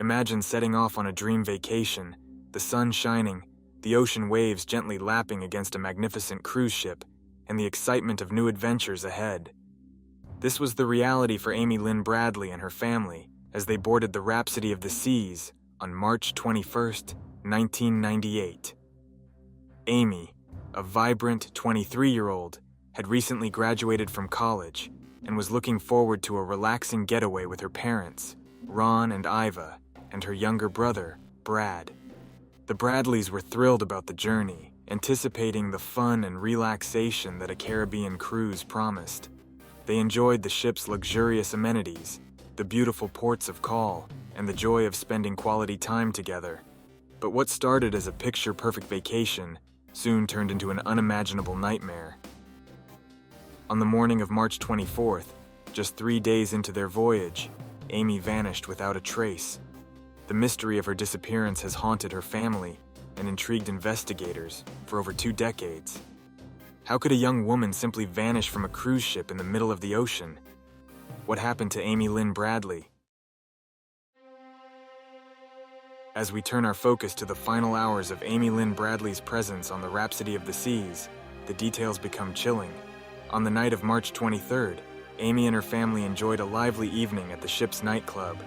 Imagine setting off on a dream vacation, the sun shining, the ocean waves gently lapping against a magnificent cruise ship, and the excitement of new adventures ahead. This was the reality for Amy Lynn Bradley and her family as they boarded the Rhapsody of the Seas on March 21st, 1998. Amy, a vibrant 23-year-old, had recently graduated from college and was looking forward to a relaxing getaway with her parents, Ron and Iva, and her younger brother, Brad. The Bradleys were thrilled about the journey, anticipating the fun and relaxation that a Caribbean cruise promised. They enjoyed the ship's luxurious amenities, the beautiful ports of call, and the joy of spending quality time together. But what started as a picture-perfect vacation soon turned into an unimaginable nightmare. On the morning of March 24th, just 3 days into their voyage, Amy vanished without a trace. The mystery of her disappearance has haunted her family and intrigued investigators for over 2 decades. How could a young woman simply vanish from a cruise ship in the middle of the ocean? What happened to Amy Lynn Bradley? As we turn our focus to the final hours of Amy Lynn Bradley's presence on the Rhapsody of the Seas, the details become chilling. On the night of March 23rd, Amy and her family enjoyed a lively evening at the ship's nightclub.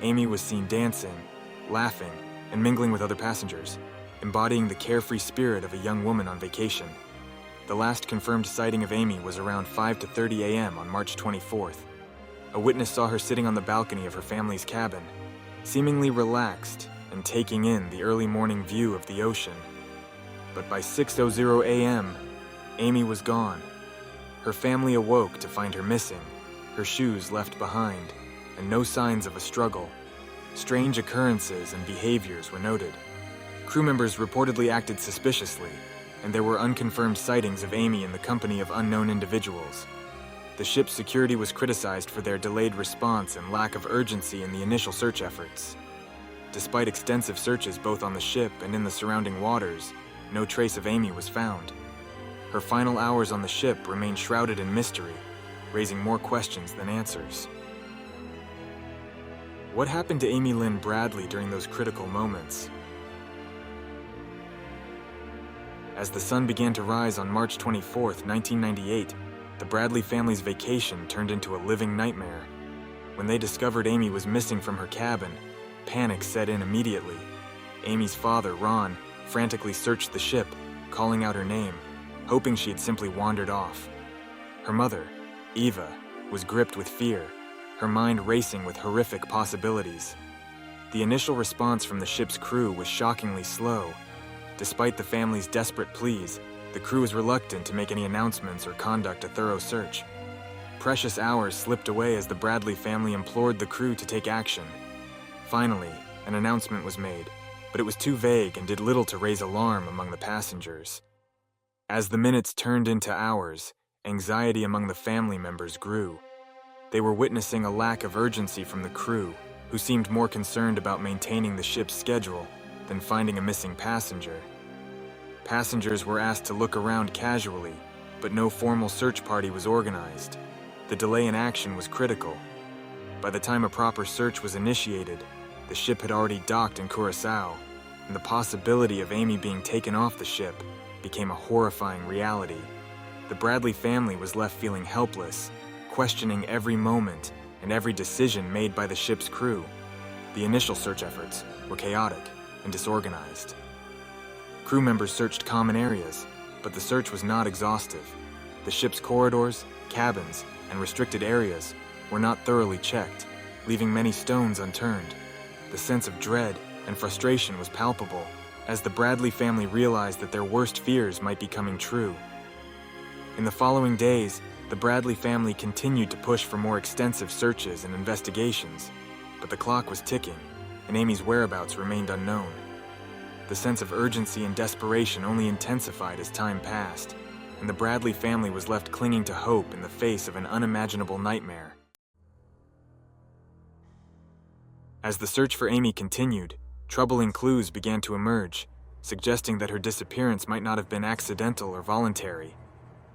Amy was seen dancing, laughing, and mingling with other passengers, embodying the carefree spirit of a young woman on vacation. The last confirmed sighting of Amy was around 5:30 a.m. on March 24th. A witness saw her sitting on the balcony of her family's cabin, seemingly relaxed and taking in the early morning view of the ocean. But by 6:00 a.m., Amy was gone. Her family awoke to find her missing, her shoes left behind, and no signs of a struggle. Strange occurrences and behaviors were noted. Crew members reportedly acted suspiciously, and there were unconfirmed sightings of Amy in the company of unknown individuals. The ship's security was criticized for their delayed response and lack of urgency in the initial search efforts. Despite extensive searches both on the ship and in the surrounding waters, no trace of Amy was found. Her final hours on the ship remained shrouded in mystery, raising more questions than answers. What happened to Amy Lynn Bradley during those critical moments? As the sun began to rise on March 24th, 1998, the Bradley family's vacation turned into a living nightmare. When they discovered Amy was missing from her cabin, panic set in immediately. Amy's father, Ron, frantically searched the ship, calling out her name, hoping she had simply wandered off. Her mother, Eva, was gripped with fear, her mind racing with horrific possibilities. The initial response from the ship's crew was shockingly slow. Despite the family's desperate pleas, the crew was reluctant to make any announcements or conduct a thorough search. Precious hours slipped away as the Bradley family implored the crew to take action. Finally, an announcement was made, but it was too vague and did little to raise alarm among the passengers. As the minutes turned into hours, anxiety among the family members grew. They were witnessing a lack of urgency from the crew, who seemed more concerned about maintaining the ship's schedule than finding a missing passenger. Passengers were asked to look around casually, but no formal search party was organized. The delay in action was critical. By the time a proper search was initiated, the ship had already docked in Curaçao, and the possibility of Amy being taken off the ship became a horrifying reality. The Bradley family was left feeling helpless, questioning every moment and every decision made by the ship's crew. The initial search efforts were chaotic and disorganized. Crew members searched common areas, but the search was not exhaustive. The ship's corridors, cabins, and restricted areas were not thoroughly checked, leaving many stones unturned. The sense of dread and frustration was palpable as the Bradley family realized that their worst fears might be coming true. In the following days, the Bradley family continued to push for more extensive searches and investigations, but the clock was ticking, and Amy's whereabouts remained unknown. The sense of urgency and desperation only intensified as time passed, and the Bradley family was left clinging to hope in the face of an unimaginable nightmare. As the search for Amy continued, troubling clues began to emerge, suggesting that her disappearance might not have been accidental or voluntary.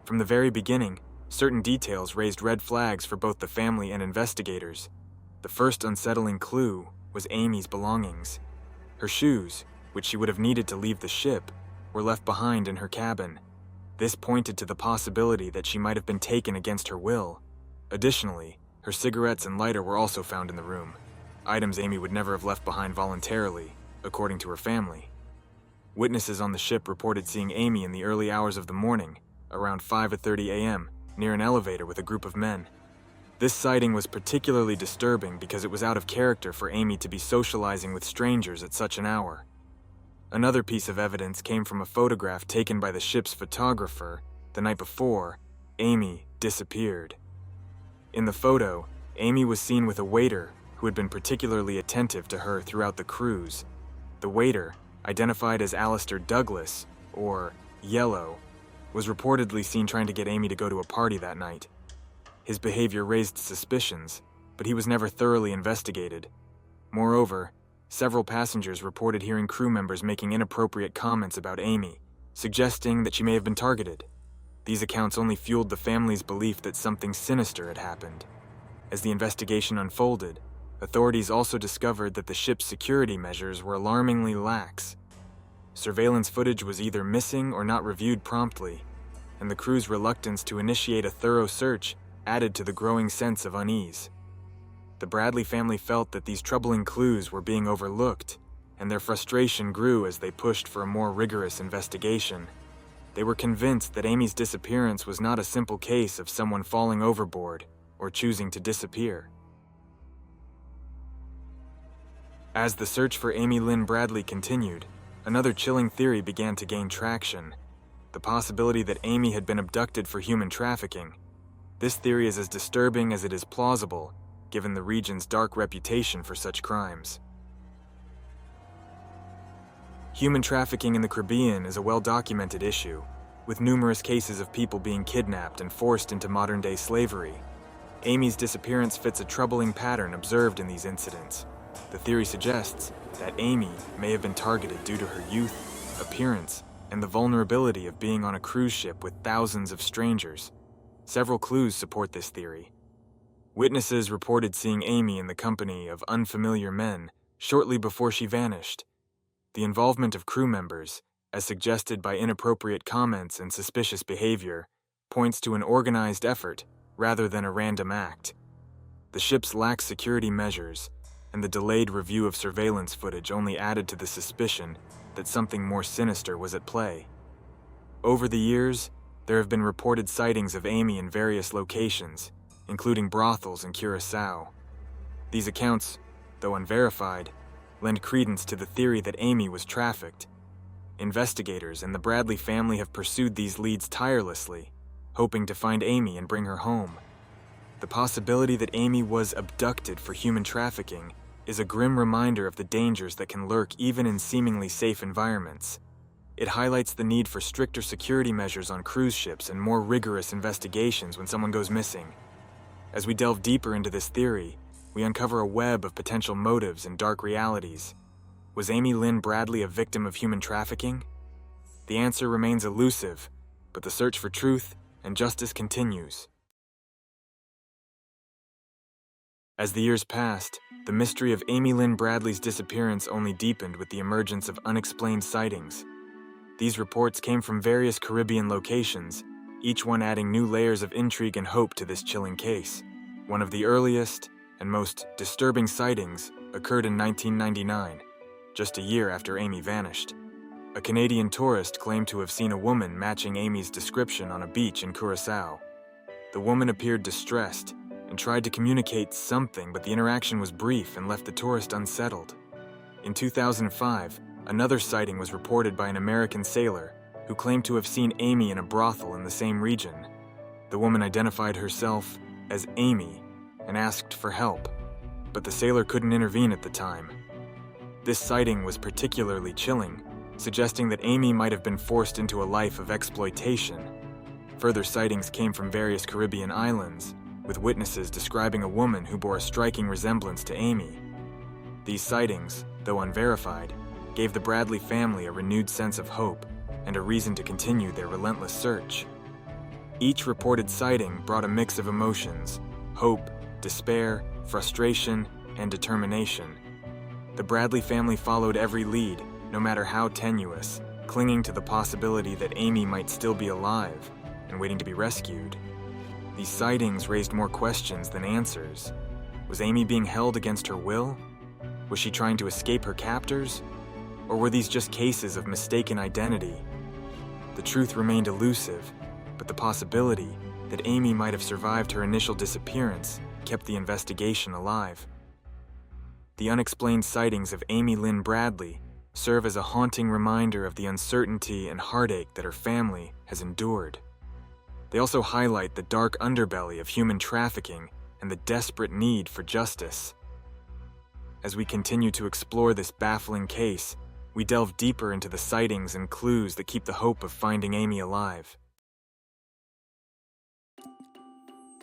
From the very beginning, certain details raised red flags for both the family and investigators. The first unsettling clue was Amy's belongings. Her shoes, which she would have needed to leave the ship, were left behind in her cabin. This pointed to the possibility that she might have been taken against her will. Additionally, her cigarettes and lighter were also found in the room, items Amy would never have left behind voluntarily, according to her family. Witnesses on the ship reported seeing Amy in the early hours of the morning, around 5:30 a.m., near an elevator with a group of men. This sighting was particularly disturbing because it was out of character for Amy to be socializing with strangers at such an hour. Another piece of evidence came from a photograph taken by the ship's photographer the night before Amy disappeared. In the photo, Amy was seen with a waiter who had been particularly attentive to her throughout the cruise. The waiter, identified as Alistair Douglas, or Yellow, was reportedly seen trying to get Amy to go to a party that night. His behavior raised suspicions, but he was never thoroughly investigated. Moreover, several passengers reported hearing crew members making inappropriate comments about Amy, suggesting that she may have been targeted. These accounts only fueled the family's belief that something sinister had happened. As the investigation unfolded, authorities also discovered that the ship's security measures were alarmingly lax. Surveillance footage was either missing or not reviewed promptly, and the crew's reluctance to initiate a thorough search added to the growing sense of unease. The Bradley family felt that these troubling clues were being overlooked, and their frustration grew as they pushed for a more rigorous investigation. They were convinced that Amy's disappearance was not a simple case of someone falling overboard or choosing to disappear. As the search for Amy Lynn Bradley continued, another chilling theory began to gain traction: the possibility that Amy had been abducted for human trafficking. This theory is as disturbing as it is plausible, given the region's dark reputation for such crimes. Human trafficking in the Caribbean is a well-documented issue, with numerous cases of people being kidnapped and forced into modern-day slavery. Amy's disappearance fits a troubling pattern observed in these incidents. The theory suggests that Amy may have been targeted due to her youth, appearance, and the vulnerability of being on a cruise ship with thousands of strangers. Several clues support this theory. Witnesses reported seeing Amy in the company of unfamiliar men shortly before she vanished. The involvement of crew members, as suggested by inappropriate comments and suspicious behavior, points to an organized effort rather than a random act. The ship's lax security measures and the delayed review of surveillance footage only added to the suspicion that something more sinister was at play. Over the years, there have been reported sightings of Amy in various locations, including brothels in Curacao. These accounts, though unverified, lend credence to the theory that Amy was trafficked. Investigators and the Bradley family have pursued these leads tirelessly, hoping to find Amy and bring her home. The possibility that Amy was abducted for human trafficking is a grim reminder of the dangers that can lurk even in seemingly safe environments. It highlights the need for stricter security measures on cruise ships and more rigorous investigations when someone goes missing. As we delve deeper into this theory, we uncover a web of potential motives and dark realities. Was Amy Lynn Bradley a victim of human trafficking? The answer remains elusive, but the search for truth and justice continues. As the years passed, the mystery of Amy Lynn Bradley's disappearance only deepened with the emergence of unexplained sightings. These reports came from various Caribbean locations, each one adding new layers of intrigue and hope to this chilling case. One of the earliest and most disturbing sightings occurred in 1999, just a year after Amy vanished. A Canadian tourist claimed to have seen a woman matching Amy's description on a beach in Curacao. The woman appeared distressed and tried to communicate something, but the interaction was brief and left the tourist unsettled. In 2005, another sighting was reported by an American sailor who claimed to have seen Amy in a brothel in the same region. The woman identified herself as Amy and asked for help, but the sailor couldn't intervene at the time. This sighting was particularly chilling, suggesting that Amy might have been forced into a life of exploitation. Further sightings came from various Caribbean islands, with witnesses describing a woman who bore a striking resemblance to Amy. These sightings, though unverified, gave the Bradley family a renewed sense of hope and a reason to continue their relentless search. Each reported sighting brought a mix of emotions: hope, despair, frustration, and determination. The Bradley family followed every lead, no matter how tenuous, clinging to the possibility that Amy might still be alive and waiting to be rescued. These sightings raised more questions than answers. Was Amy being held against her will? Was she trying to escape her captors? Or were these just cases of mistaken identity? The truth remained elusive, but the possibility that Amy might have survived her initial disappearance kept the investigation alive. The unexplained sightings of Amy Lynn Bradley serve as a haunting reminder of the uncertainty and heartache that her family has endured. They also highlight the dark underbelly of human trafficking and the desperate need for justice. As we continue to explore this baffling case, we delve deeper into the sightings and clues that keep the hope of finding Amy alive.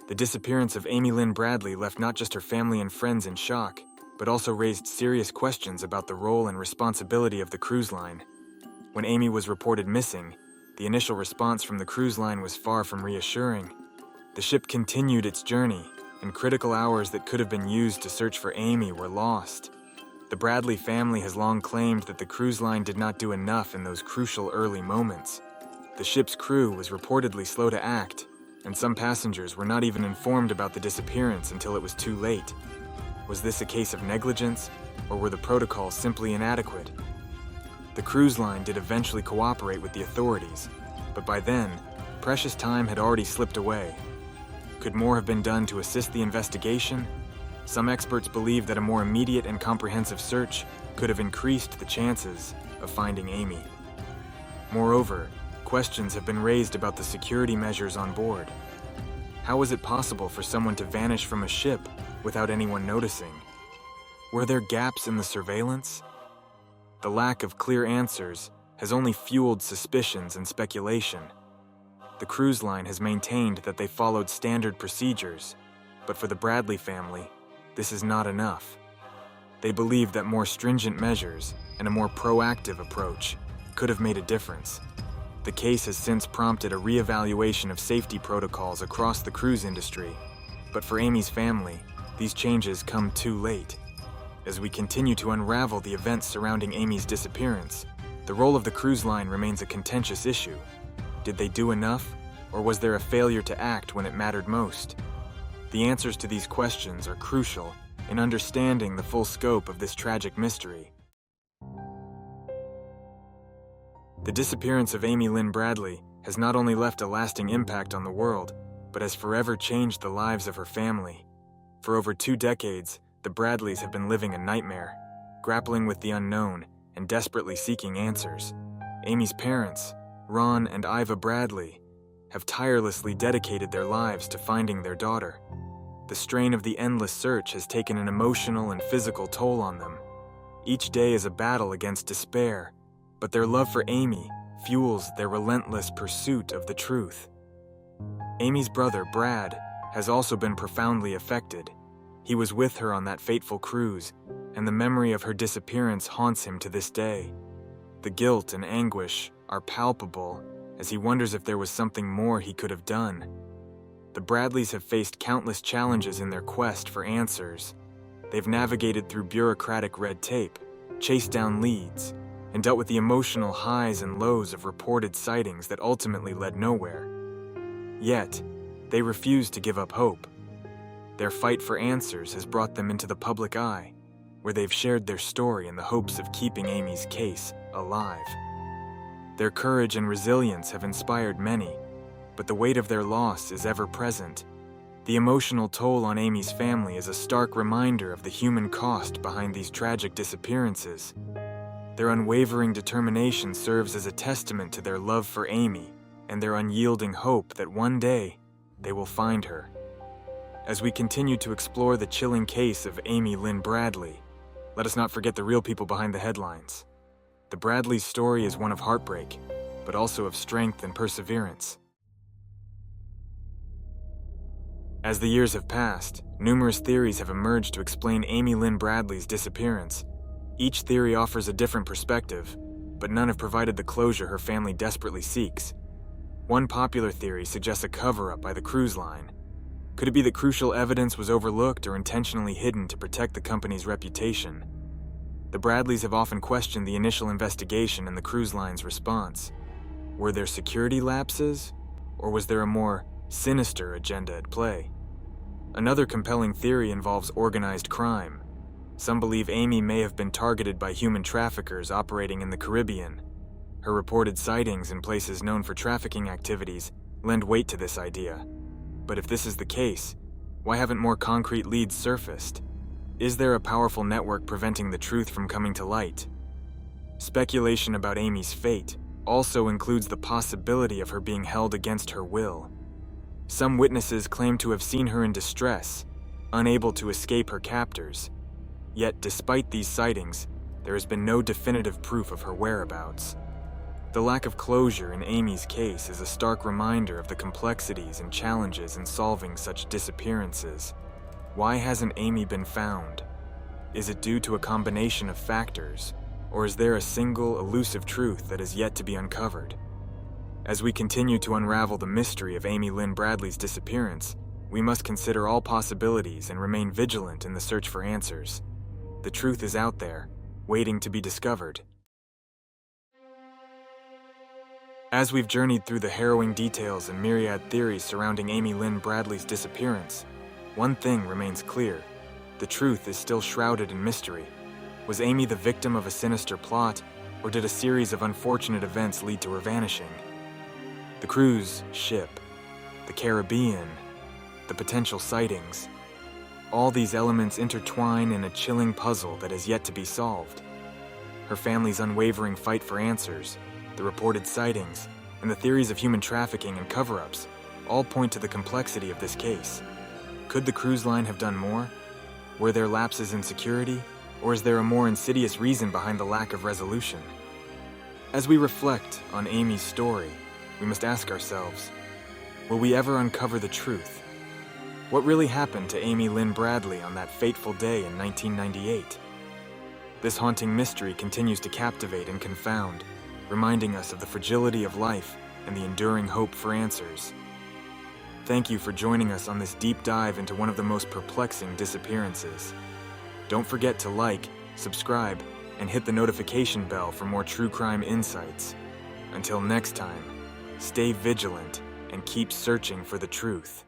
The disappearance of Amy Lynn Bradley left not just her family and friends in shock, but also raised serious questions about the role and responsibility of the cruise line. When Amy was reported missing, the initial response from the cruise line was far from reassuring. The ship continued its journey, and critical hours that could have been used to search for Amy were lost. The Bradley family has long claimed that the cruise line did not do enough in those crucial early moments. The ship's crew was reportedly slow to act, and some passengers were not even informed about the disappearance until it was too late. Was this a case of negligence, or were the protocols simply inadequate? The cruise line did eventually cooperate with the authorities, but by then, precious time had already slipped away. Could more have been done to assist the investigation? Some experts believe that a more immediate and comprehensive search could have increased the chances of finding Amy. Moreover, questions have been raised about the security measures on board. How was it possible for someone to vanish from a ship without anyone noticing? Were there gaps in the surveillance? The lack of clear answers has only fueled suspicions and speculation. The cruise line has maintained that they followed standard procedures, but for the Bradley family, this is not enough. They believe that more stringent measures and a more proactive approach could have made a difference. The case has since prompted a reevaluation of safety protocols across the cruise industry, but for Amy's family, these changes come too late. As we continue to unravel the events surrounding Amy's disappearance, the role of the cruise line remains a contentious issue. Did they do enough, or was there a failure to act when it mattered most? The answers to these questions are crucial in understanding the full scope of this tragic mystery. The disappearance of Amy Lynn Bradley has not only left a lasting impact on the world, but has forever changed the lives of her family. For over 2 decades, the Bradleys have been living a nightmare, grappling with the unknown and desperately seeking answers. Amy's parents, Ron and Iva Bradley, have tirelessly dedicated their lives to finding their daughter. The strain of the endless search has taken an emotional and physical toll on them. Each day is a battle against despair, but their love for Amy fuels their relentless pursuit of the truth. Amy's brother, Brad, has also been profoundly affected. He was with her on that fateful cruise, and the memory of her disappearance haunts him to this day. The guilt and anguish are palpable as he wonders if there was something more he could have done. The Bradleys have faced countless challenges in their quest for answers. They've navigated through bureaucratic red tape, chased down leads, and dealt with the emotional highs and lows of reported sightings that ultimately led nowhere. Yet, they refuse to give up hope. Their fight for answers has brought them into the public eye, where they've shared their story in the hopes of keeping Amy's case alive. Their courage and resilience have inspired many, but the weight of their loss is ever present. The emotional toll on Amy's family is a stark reminder of the human cost behind these tragic disappearances. Their unwavering determination serves as a testament to their love for Amy and their unyielding hope that one day they will find her. As we continue to explore the chilling case of Amy Lynn Bradley, let us not forget the real people behind the headlines. The Bradley's story is one of heartbreak, but also of strength and perseverance. As the years have passed, numerous theories have emerged to explain Amy Lynn Bradley's disappearance. Each theory offers a different perspective, but none have provided the closure her family desperately seeks. One popular theory suggests a cover-up by the cruise line. Could it be that crucial evidence was overlooked or intentionally hidden to protect the company's reputation? The Bradleys have often questioned the initial investigation and the cruise line's response. Were there security lapses, or was there a more sinister agenda at play? Another compelling theory involves organized crime. Some believe Amy may have been targeted by human traffickers operating in the Caribbean. Her reported sightings in places known for trafficking activities lend weight to this idea. But if this is the case, why haven't more concrete leads surfaced? Is there a powerful network preventing the truth from coming to light? Speculation about Amy's fate also includes the possibility of her being held against her will. Some witnesses claim to have seen her in distress, unable to escape her captors. Yet, despite these sightings, there has been no definitive proof of her whereabouts. The lack of closure in Amy's case is a stark reminder of the complexities and challenges in solving such disappearances. Why hasn't Amy been found? Is it due to a combination of factors, or is there a single elusive truth that is yet to be uncovered? As we continue to unravel the mystery of Amy Lynn Bradley's disappearance, we must consider all possibilities and remain vigilant in the search for answers. The truth is out there, waiting to be discovered. As we've journeyed through the harrowing details and myriad theories surrounding Amy Lynn Bradley's disappearance, one thing remains clear. The truth is still shrouded in mystery. Was Amy the victim of a sinister plot, or did a series of unfortunate events lead to her vanishing? The cruise ship, the Caribbean, the potential sightings. All these elements intertwine in a chilling puzzle that has yet to be solved. Her family's unwavering fight for answers, the reported sightings, and the theories of human trafficking and cover-ups all point to the complexity of this case. Could the cruise line have done more? Were there lapses in security, or is there a more insidious reason behind the lack of resolution? As we reflect on Amy's story, we must ask ourselves, will we ever uncover the truth? What really happened to Amy Lynn Bradley on that fateful day in 1998? This haunting mystery continues to captivate and confound, reminding us of the fragility of life and the enduring hope for answers. Thank you for joining us on this deep dive into one of the most perplexing disappearances. Don't forget to like, subscribe, and hit the notification bell for more true crime insights. Until next time, stay vigilant and keep searching for the truth.